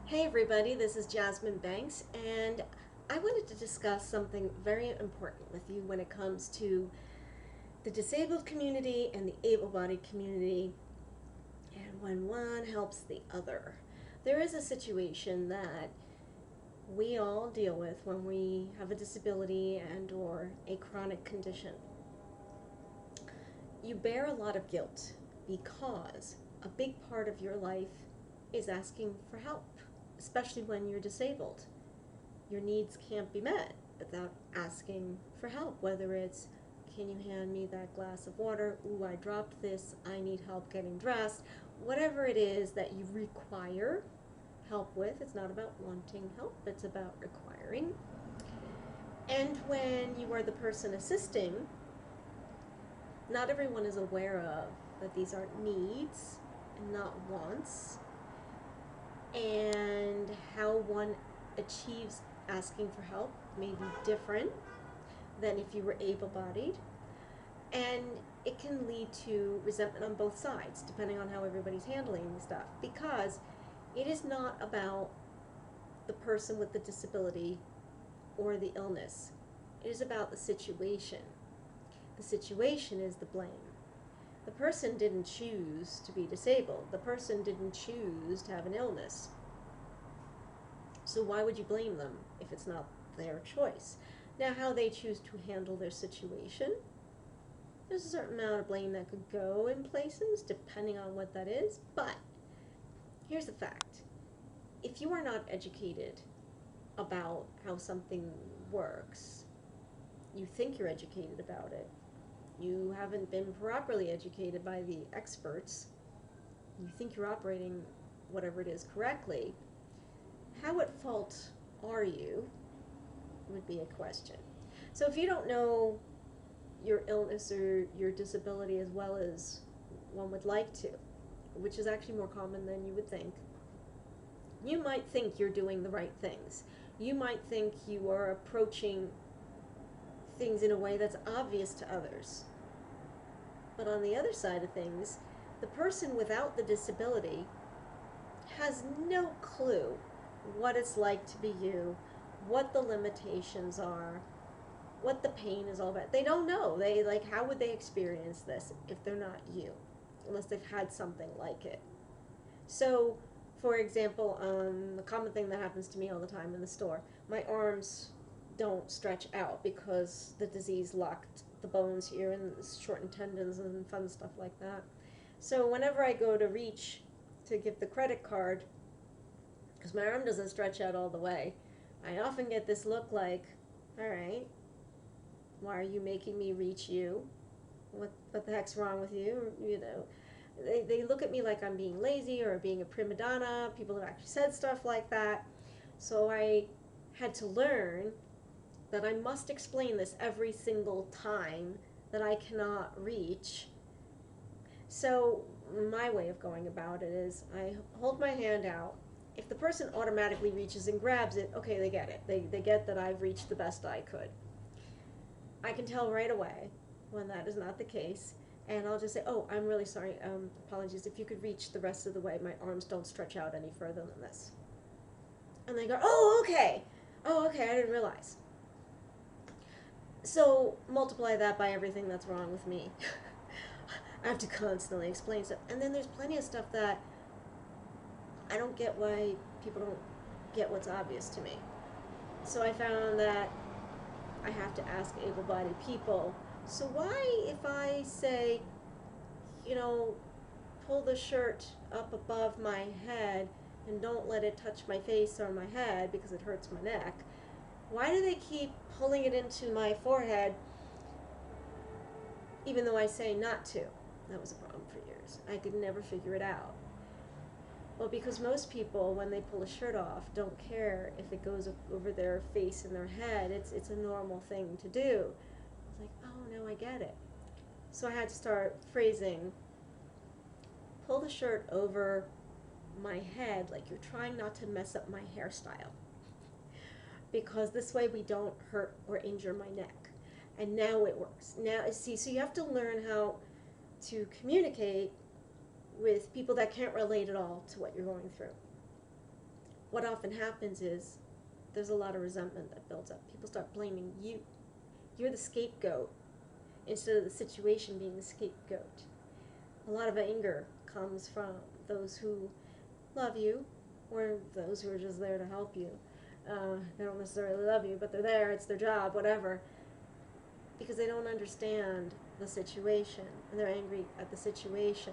Hey everybody, this is Jasmine Banks, and I wanted to discuss something very important with you when it comes to the disabled community and the able-bodied community, and when one helps the other. There is a situation that we all deal with when we have a disability and or a chronic condition. You bear a lot of guilt because a big part of your life is asking for help, especially when you're disabled. Your needs can't be met without asking for help, whether it's, can you hand me that glass of water? Ooh, I dropped this. I need help getting dressed. Whatever it is that you require help with, it's not about wanting help, it's about requiring. And when you are the person assisting, not everyone is aware of that these are needs and not wants, and how one achieves asking for help may be different than if you were able-bodied, and it can lead to resentment on both sides depending on how everybody's handling stuff, because it is not about the person with the disability or the illness. It is about the situation. The situation is the blame. The person didn't choose to be disabled. The person didn't choose to have an illness. So why would you blame them if it's not their choice? Now, how they choose to handle their situation, there's a certain amount of blame that could go in places depending on what that is, but here's the fact. If you are not educated about how something works, you think you're educated about it, you haven't been properly educated by the experts, you think you're operating whatever it is correctly, how at fault are you would be a question. So if you don't know your illness or your disability as well as one would like to, which is actually more common than you would think, you might think you're doing the right things. You might think you are approaching things in a way that's obvious to others. But on the other side of things, the person without the disability has no clue what it's like to be you, what the limitations are, what the pain is all about. They don't know. How would they experience this if they're not you, unless they've had something like it? So, for example, the common thing that happens to me all the time in the store, my arms don't stretch out because the disease locked the bones here and shortened tendons and fun stuff like that. So whenever I go to reach to give the credit card, because my arm doesn't stretch out all the way, I often get this look like, all right, why are you making me reach you? What the heck's wrong with you? You know, they look at me like I'm being lazy or being a prima donna. People have actually said stuff like that. So I had to learn that I must explain this every single time that I cannot reach. So my way of going about it is I hold my hand out. If the person automatically reaches and grabs it, okay, they get it. They get that I've reached the best I could. I can tell right away when that is not the case, and I'll just say, oh, I'm really sorry, apologies, if you could reach the rest of the way, my arms don't stretch out any further than this. And they go, oh, okay, I didn't realize. So multiply that by everything that's wrong with me. I have to constantly explain stuff. And then there's plenty of stuff that I don't get why people don't get what's obvious to me. So I found that I have to ask able-bodied people, so why if I say, you know, pull the shirt up above my head and don't let it touch my face or my head because it hurts my neck, why do they keep pulling it into my forehead even though I say not to? That was a problem for years. I could never figure it out. Well, because most people, when they pull a shirt off, don't care if it goes over their face and their head. It's a normal thing to do. I was like, oh, no, I get it. So I had to start phrasing, pull the shirt over my head like you're trying not to mess up my hairstyle. Because this way we don't hurt or injure my neck. And now it works. Now, see, so you have to learn how to communicate with people that can't relate at all to what you're going through. what often happens is there's a lot of resentment that builds up. People start blaming you. You're the scapegoat instead of the situation being the scapegoat. A lot of anger comes from those who love you or those who are just there to help you. They don't necessarily love you, but they're there, it's their job, whatever, because they don't understand the situation and they're angry at the situation,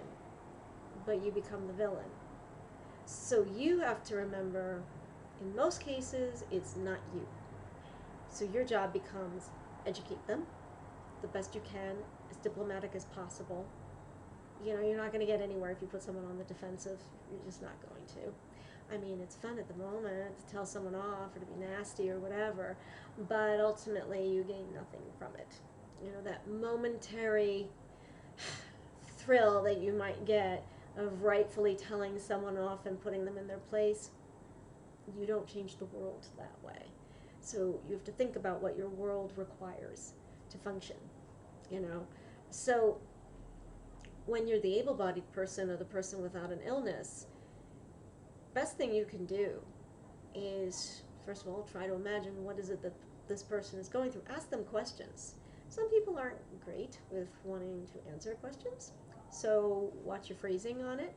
but you become the villain. So you have to remember, in most cases, it's not you. So your job becomes educate them the best you can, as diplomatic as possible. You know, you're not going to get anywhere if you put someone on the defensive. You're just not going to. I mean, it's fun at the moment to tell someone off or to be nasty or whatever, but ultimately you gain nothing from it. You know, that momentary thrill that you might get of rightfully telling someone off and putting them in their place, you don't change the world that way. So you have to think about what your world requires to function, you know. So when you're the able-bodied person or the person without an illness, best thing you can do is, first of all, try to imagine what is it that this person is going through. Ask them questions. Some people aren't great with wanting to answer questions, so watch your phrasing on it.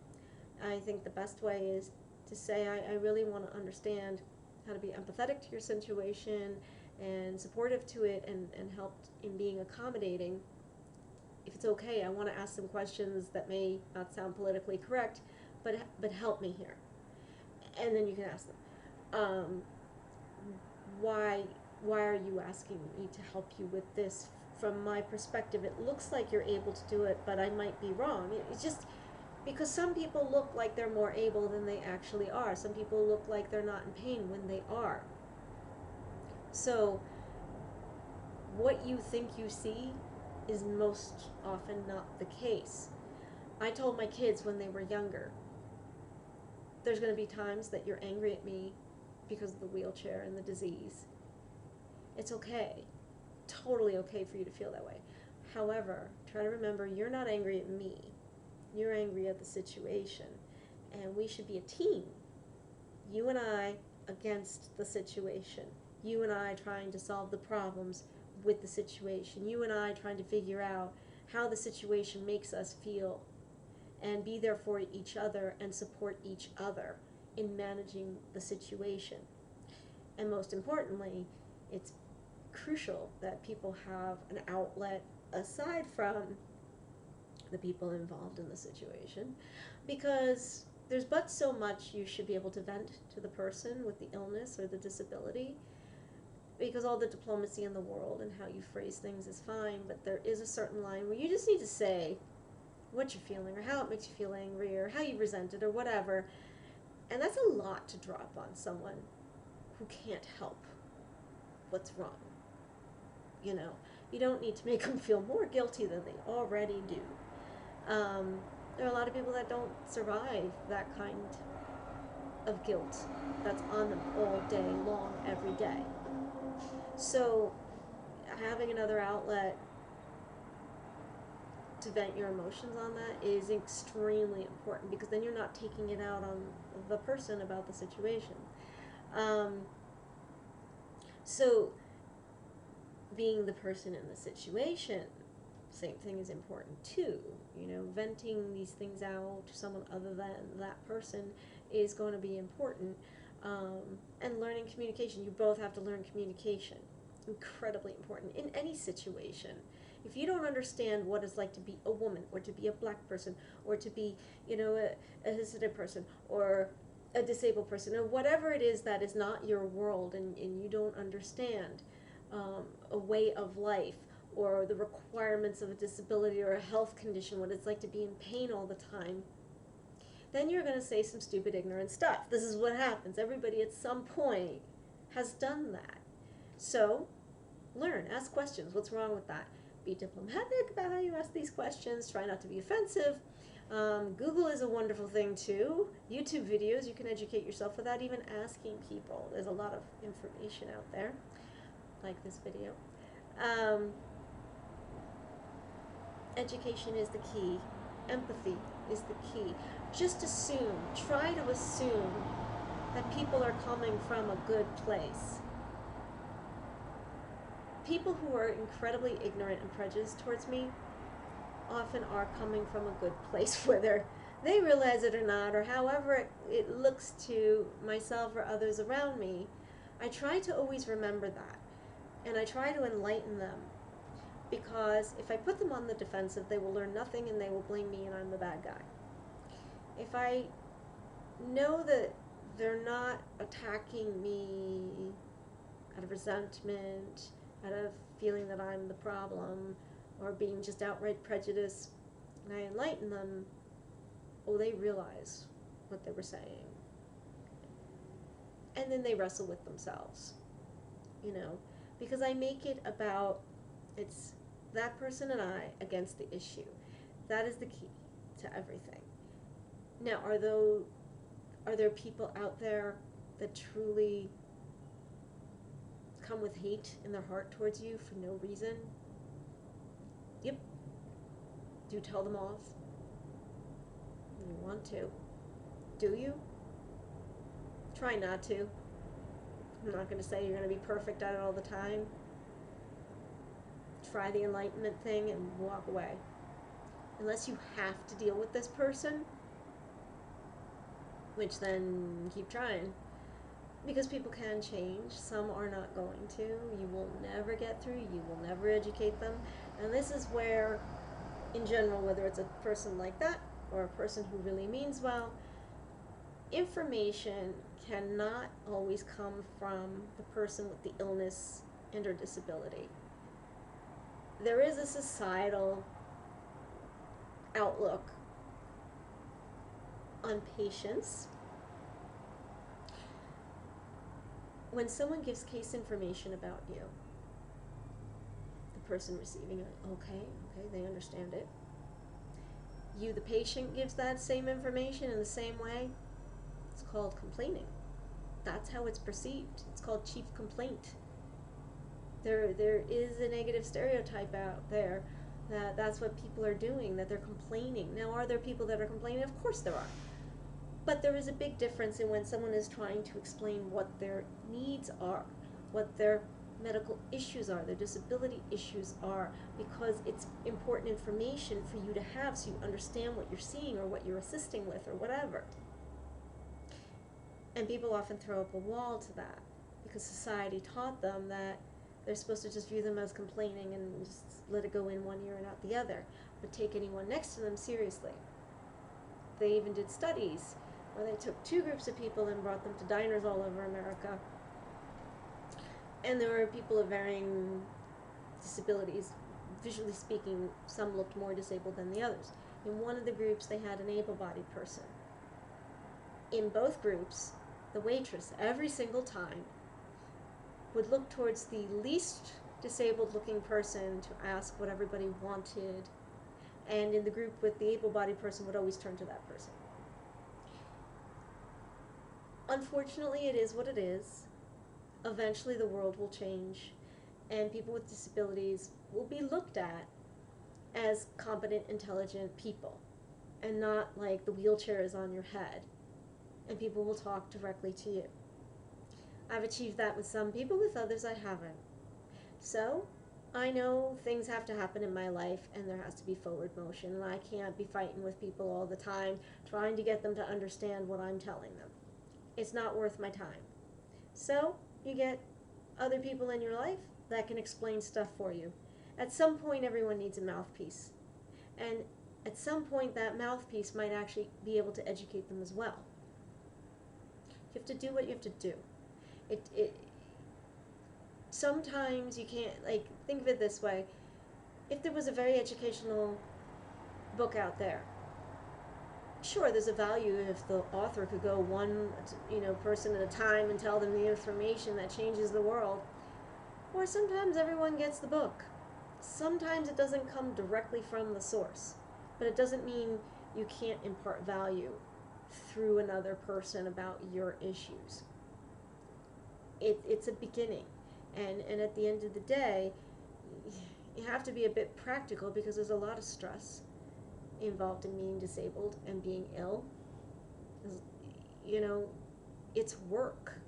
I think the best way is to say, I really want to understand how to be empathetic to your situation and supportive to it and help in being accommodating. If it's okay, I want to ask some questions that may not sound politically correct, but help me here. And then you can ask them, why are you asking me to help you with this? From my perspective, it looks like you're able to do it, but I might be wrong. It's just because some people look like they're more able than they actually are. Some people look like they're not in pain when they are. So what you think you see is most often not the case. I told my kids when they were younger, there's going to be times that you're angry at me because of the wheelchair and the disease. It's okay. Totally okay for you to feel that way. However, try to remember you're not angry at me. You're angry at the situation. And we should be a team. You and I against the situation. You and I trying to solve the problems with the situation. You and I trying to figure out how the situation makes us feel and be there for each other and support each other in managing the situation. And most importantly, it's crucial that people have an outlet aside from the people involved in the situation, because there's but so much you should be able to vent to the person with the illness or the disability, because all the diplomacy in the world and how you phrase things is fine, but there is a certain line where you just need to say what you're feeling or how it makes you feel angry or how you resent it or whatever. And that's a lot to drop on someone who can't help what's wrong. You know, you don't need to make them feel more guilty than they already do. There are a lot of people that don't survive that kind of guilt that's on them all day long, every day. So having another outlet to vent your emotions on that is extremely important, because then you're not taking it out on the person about the situation. So being the person in the situation, same thing is important too. You know, venting these things out to someone other than that person is going to be important. And learning communication. You both have to learn communication. Incredibly important in any situation. If you don't understand what it's like to be a woman or to be a black person or to be, you know, a Hasidic person or a disabled person or whatever it is that is not your world, and you don't understand a way of life or the requirements of a disability or a health condition, what it's like to be in pain all the time, then you're going to say some stupid, ignorant stuff. This is what happens. Everybody at some point has done that. So learn, ask questions. What's wrong with that? Be diplomatic about how you ask these questions. Try not to be offensive. Google is a wonderful thing too. YouTube videos, you can educate yourself without even asking people. There's a lot of information out there, like this video. Education is the key. Empathy is the key. Just assume, try to assume that people are coming from a good place. People who are incredibly ignorant and prejudiced towards me often are coming from a good place, whether they realize it or not, or however it looks to myself or others around me. I try to always remember that, and I try to enlighten them, because if I put them on the defensive, they will learn nothing and they will blame me and I'm the bad guy. If I know that they're not attacking me out of resentment, out of feeling that I'm the problem, or being just outright prejudiced, and I enlighten them, oh, they realize what they were saying. And then they wrestle with themselves, you know, because I make it about, it's that person and I against the issue. That is the key to everything. Now, are there people out there that truly come with hate in their heart towards you for no reason? Yep. Do you tell them off? You want to. Do you? Try not to. I'm not going to say you're going to be perfect at it all the time. Try the enlightenment thing and walk away. Unless you have to deal with this person, which then keep trying. Because people can change. Some are not going to. You will never get through. You will never educate them. And this is where, in general, whether it's a person like that or a person who really means well, information cannot always come from the person with the illness and or disability. There is a societal outlook on patients. When someone gives case information about you, the person receiving it, okay, they understand it. You, the patient, gives that same information in the same way. It's called complaining. That's how it's perceived. It's called chief complaint. There is a negative stereotype out there that that's what people are doing, that they're complaining. Now, are there people that are complaining? Of course there are. But there is a big difference in when someone is trying to explain what their needs are, what their medical issues are, their disability issues are, because it's important information for you to have so you understand what you're seeing or what you're assisting with or whatever. And people often throw up a wall to that because society taught them that they're supposed to just view them as complaining and just let it go in one ear and out the other, but take anyone next to them seriously. They even did studies where they took two groups of people and brought them to diners all over America. And there were people of varying disabilities. Visually speaking, some looked more disabled than the others. In one of the groups, they had an able-bodied person. In both groups, the waitress, every single time, would look towards the least disabled-looking person to ask what everybody wanted. And in the group with the able-bodied person would always turn to that person. Unfortunately, it is what it is. Eventually the world will change, and people with disabilities will be looked at as competent, intelligent people, and not like the wheelchair is on your head, and people will talk directly to you. I've achieved that with some people, with others I haven't. So, I know things have to happen in my life, and there has to be forward motion, and I can't be fighting with people all the time, trying to get them to understand what I'm telling them. It's not worth my time. So, you get other people in your life that can explain stuff for you. At some point, everyone needs a mouthpiece. And at some point, that mouthpiece might actually be able to educate them as well. You have to do what you have to do. Sometimes you can't, like, think of it this way. If there was a very educational book out there, sure, there's a value if the author could go one, person at a time and tell them the information that changes the world. Or sometimes everyone gets the book. Sometimes it doesn't come directly from the source, but it doesn't mean you can't impart value through another person about your issues. It's a beginning, and at the end of the day, you have to be a bit practical because there's a lot of stress involved in being disabled and being ill. it's work.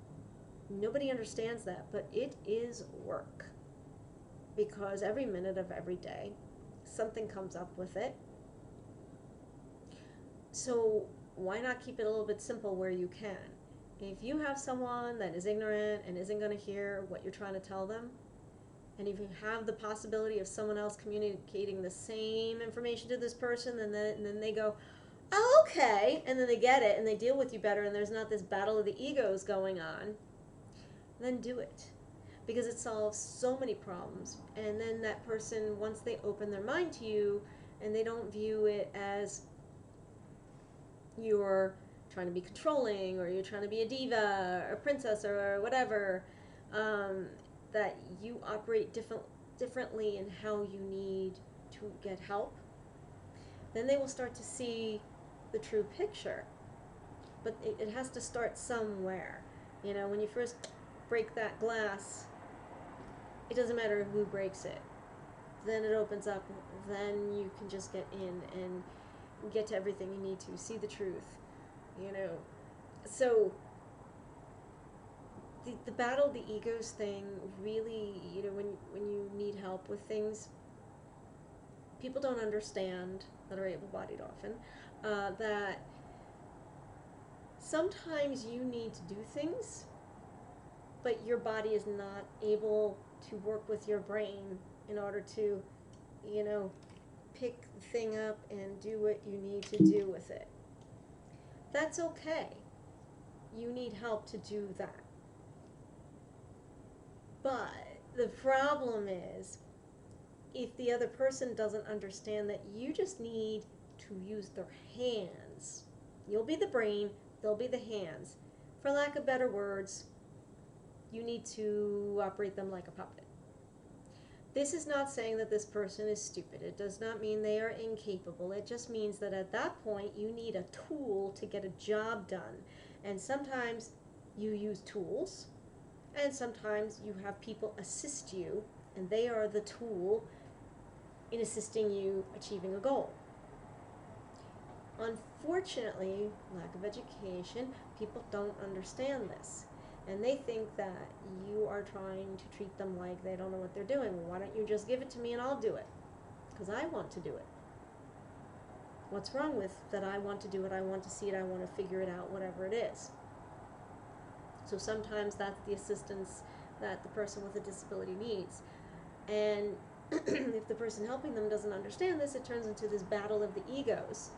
Nobody understands that, but it is work. Because every minute of every day, something comes up with it. So why not keep it a little bit simple where you can? If you have someone that is ignorant and isn't going to hear what you're trying to tell them, and if you have the possibility of someone else communicating the same information to this person, and then they go, oh, okay, and then they get it and they deal with you better, and there's not this battle of the egos going on, then do it. Because it solves so many problems. And then that person, once they open their mind to you and they don't view it as you're trying to be controlling or you're trying to be a diva or a princess or whatever, that you operate differently in how you need to get help, then they will start to see the true picture. But it has to start somewhere. You know, when you first break that glass, it doesn't matter who breaks it. Then it opens up, then you can just get in and get to everything you need to, see the truth, you know. So the battle of the egos thing really, you know, when you need help with things, people don't understand that are able-bodied often, that sometimes you need to do things, but your body is not able to work with your brain in order to, you know, pick the thing up and do what you need to do with it. That's okay. You need help to do that. But the problem is, if the other person doesn't understand that you just need to use their hands, you'll be the brain, they'll be the hands. For lack of better words, you need to operate them like a puppet. This is not saying that this person is stupid. It does not mean they are incapable. It just means that at that point you need a tool to get a job done. And sometimes you use tools, and sometimes you have people assist you, and they are the tool in assisting you achieving a goal. Unfortunately, lack of education, people don't understand this. And they think that you are trying to treat them like they don't know what they're doing. Well, why don't you just give it to me and I'll do it? Because I want to do it. What's wrong with that? I want to do it, I want to see it, I want to figure it out, whatever it is. So sometimes that's the assistance that the person with a disability needs. And if the person helping them doesn't understand this, it turns into this battle of the egos.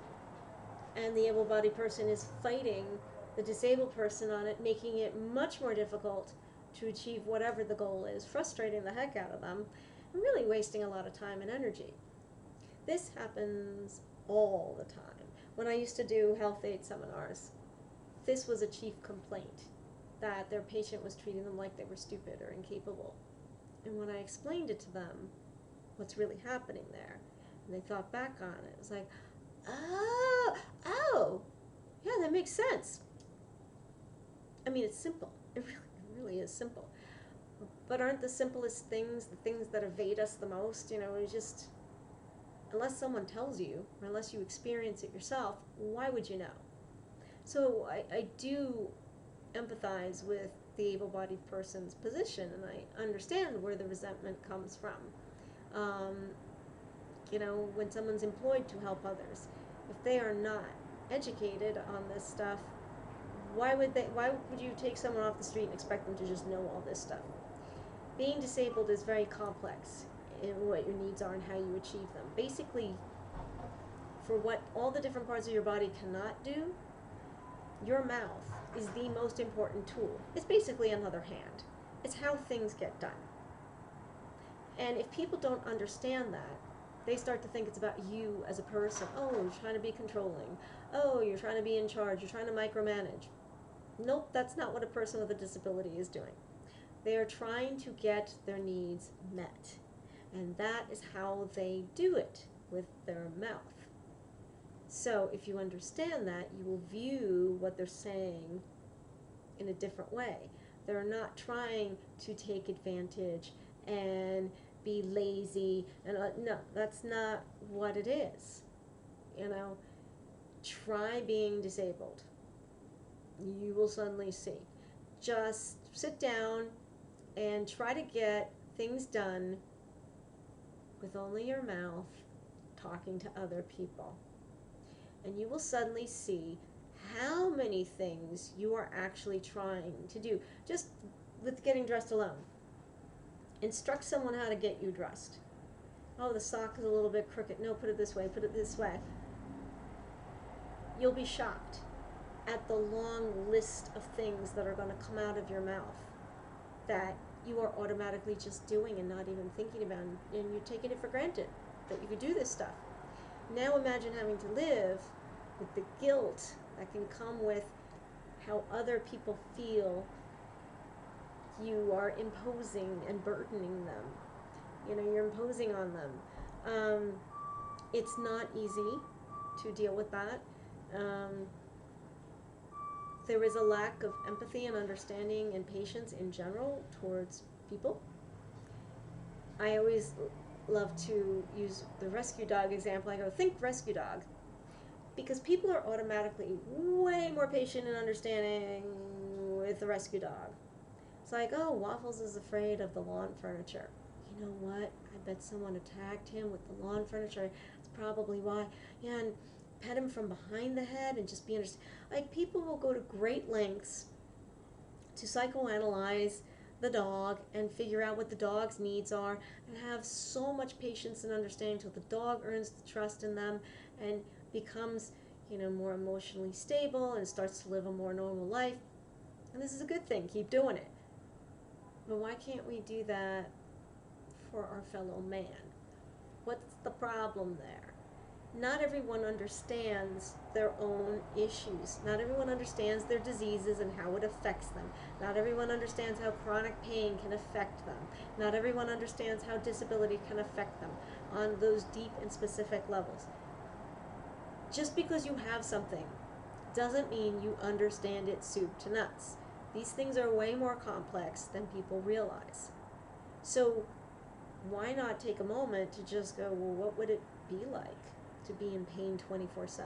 And the able-bodied person is fighting the disabled person on it, making it much more difficult to achieve whatever the goal is, frustrating the heck out of them, and really wasting a lot of time and energy. This happens all the time. When I used to do health aid seminars, this was a chief complaint, that their patient was treating them like they were stupid or incapable. And when I explained it to them, what's really happening there, and they thought back on it, it was like, oh, yeah, that makes sense. I mean, it's simple. It really is simple. But aren't the simplest things the things that evade us the most? You know, it's just, unless someone tells you, or unless you experience it yourself, why would you know? So I do empathize with the able-bodied person's position, and I understand where the resentment comes from. You know, when someone's employed to help others, if they are not educated on this stuff, why would you take someone off the street and expect them to just know all this stuff? Being disabled is very complex in what your needs are and how you achieve them. Basically, for what all the different parts of your body cannot do, your mouth is the most important tool. It's basically another hand. It's how things get done. And if people don't understand that, they start to think it's about you as a person. Oh, you're trying to be controlling. Oh, you're trying to be in charge. You're trying to micromanage. Nope, that's not what a person with a disability is doing. They are trying to get their needs met. And that is how they do it, with their mouth. So if you understand that, you will view what they're saying in a different way. They're not trying to take advantage and be lazy, and no, that's not what it is. You know, try being disabled. you will suddenly see. Just sit down and try to get things done with only your mouth talking to other people. And you will suddenly see how many things you are actually trying to do just with getting dressed alone. Instruct someone how to get you dressed. Oh, the sock is a little bit crooked. No, put it this way, put it this way. You'll be shocked at the long list of things that are going to come out of your mouth that you are automatically just doing and not even thinking about, and you're taking it for granted that you could do this stuff. Now imagine having to live with the guilt that can come with how other people feel you are imposing and burdening them. You know, you're imposing on them. It's not easy to deal with that. There is a lack of empathy and understanding and patience in general towards people. I always love to use the rescue dog example. I go, think rescue dog. Because people are automatically way more patient and understanding with the rescue dog. It's like, oh, Waffles is afraid of the lawn furniture. You know what? I bet someone attacked him with the lawn furniture. That's probably why. Yeah, and pet him from behind the head and just be understanding. Like, people will go to great lengths to psychoanalyze the dog and figure out what the dog's needs are and have so much patience and understanding until the dog earns the trust in them and becomes, you know, more emotionally stable and starts to live a more normal life. And this is a good thing. Keep doing it. But why can't we do that for our fellow man? What's the problem there? Not everyone understands their own issues. Not everyone understands their diseases and how it affects them. Not everyone understands how chronic pain can affect them. Not everyone understands how disability can affect them on those deep and specific levels. Just because you have something doesn't mean you understand it soup to nuts. These things are way more complex than people realize. So why not take a moment to just go, well, what would it be like to be in pain 24/7?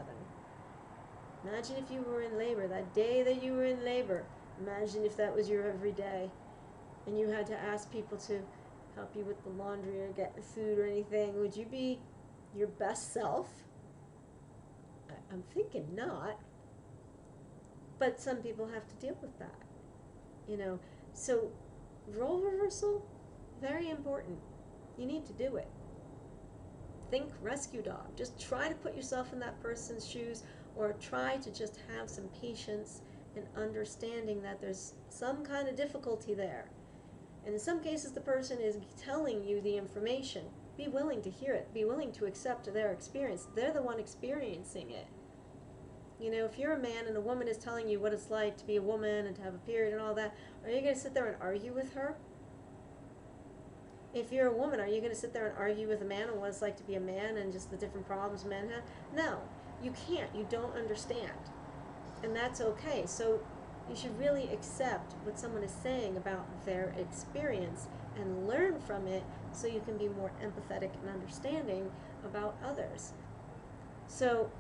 Imagine if you were in labor, that day that you were in labor. Imagine if that was your everyday and you had to ask people to help you with the laundry or get food or anything. Would you be your best self? I'm thinking not. But some people have to deal with that, you know. So role reversal, very important. You need to do it. Think rescue dog. Just try to put yourself in that person's shoes, or try to just have some patience and understanding that there's some kind of difficulty there. And in some cases the person is telling you the information. Be willing to hear it. Be willing to accept their experience. They're the one experiencing it. You know, if you're a man and a woman is telling you what it's like to be a woman and to have a period and all that, are you going to sit there and argue with her? If you're a woman, are you going to sit there and argue with a man on what it's like to be a man and just the different problems men have? No, you can't. You don't understand. And that's okay. So you should really accept what someone is saying about their experience and learn from it so you can be more empathetic and understanding about others. So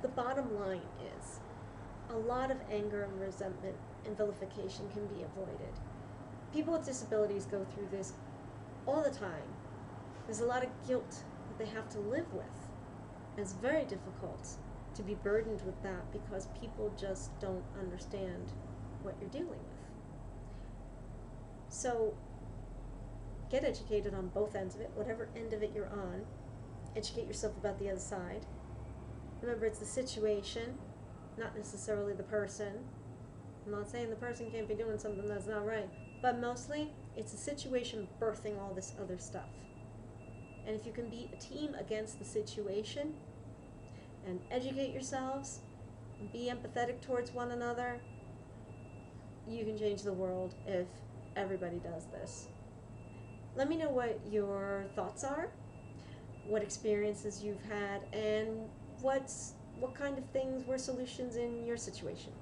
the bottom line is a lot of anger and resentment and vilification can be avoided. People with disabilities go through this all the time. There's a lot of guilt that they have to live with. And it's very difficult to be burdened with that because people just don't understand what you're dealing with. So get educated on both ends of it, whatever end of it you're on. Educate yourself about the other side. Remember, it's the situation, not necessarily the person. I'm not saying the person can't be doing something that's not right, but mostly it's a situation birthing all this other stuff. And if you can be a team against the situation and educate yourselves and be empathetic towards one another, you can change the world if everybody does this. Let me know what your thoughts are, what experiences you've had, and what kind of things were solutions in your situation.